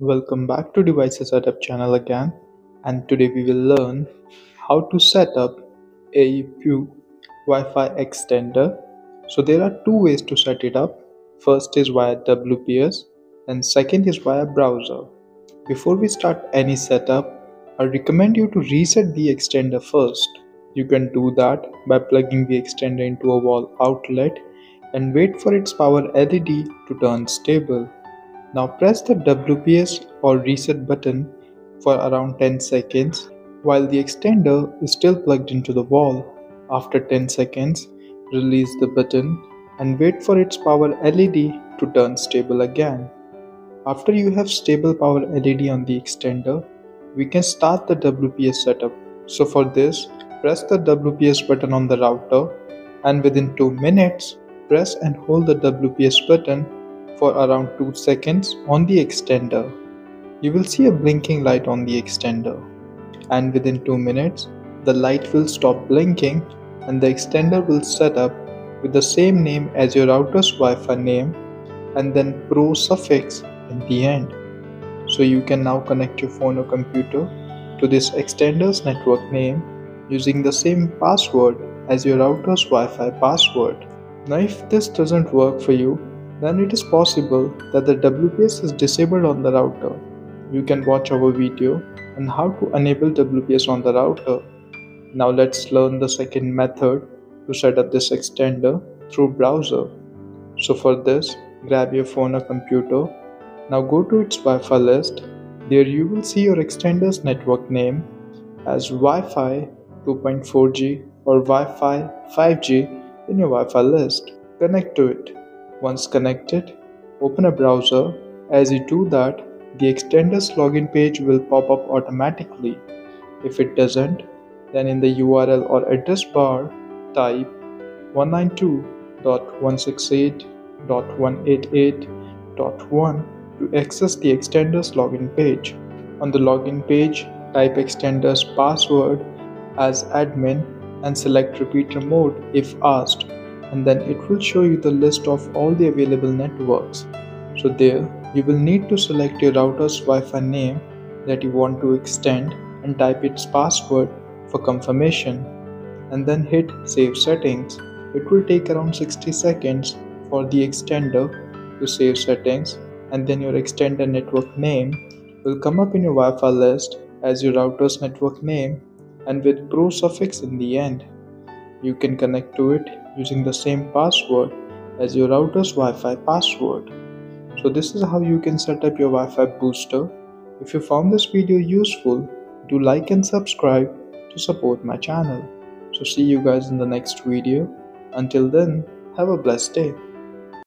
Welcome back to Devices Setup channel again, and today we will learn how to set up Aooepu Wi-Fi extender. So there are two ways to set it up. First is via WPS and second is via browser. Before we start any setup, I recommend you to reset the extender first. You can do that by plugging the extender into a wall outlet and wait for its power LED to turn stable. Now press the WPS or reset button for around 10 seconds while the extender is still plugged into the wall. After 10 seconds, release the button and wait for its power LED to turn stable again. After you have stable power LED on the extender, we can start the WPS setup. So for this, press the WPS button on the router and within 2 minutes, press and hold the WPS button for around 2 seconds on the extender. You will see a blinking light on the extender, and within 2 minutes the light will stop blinking and the extender will set up with the same name as your router's Wi-Fi name and then Pro suffix at the end. So you can now connect your phone or computer to this extender's network name using the same password as your router's Wi-Fi password. Now if this doesn't work for you, then it is possible that the WPS is disabled on the router. You can watch our video on how to enable WPS on the router. Now let's learn the second method to set up this extender through browser. So for this, grab your phone or computer. Now go to its Wi-Fi list. There you will see your extender's network name as Wi-Fi 2.4G or Wi-Fi 5G in your Wi-Fi list. Connect to it. Once connected, open a browser. As you do that, the extender's login page will pop up automatically. If it doesn't, then in the URL or address bar, type 192.168.188.1 to access the extender's login page. On the login page, type extender's password as admin and select repeater mode if asked, and then it will show you the list of all the available networks. So there you will need to select your router's Wi-Fi name that you want to extend and type its password for confirmation, and then hit save settings. It will take around 60 seconds for the extender to save settings, and then your extender network name will come up in your Wi-Fi list as your router's network name and with Pro suffix in the end. You can connect to it using the same password as your router's Wi-Fi password. So this is how you can set up your Wi-Fi booster. If you found this video useful, do like and subscribe to support my channel. So see you guys in the next video. Until then, have a blessed day.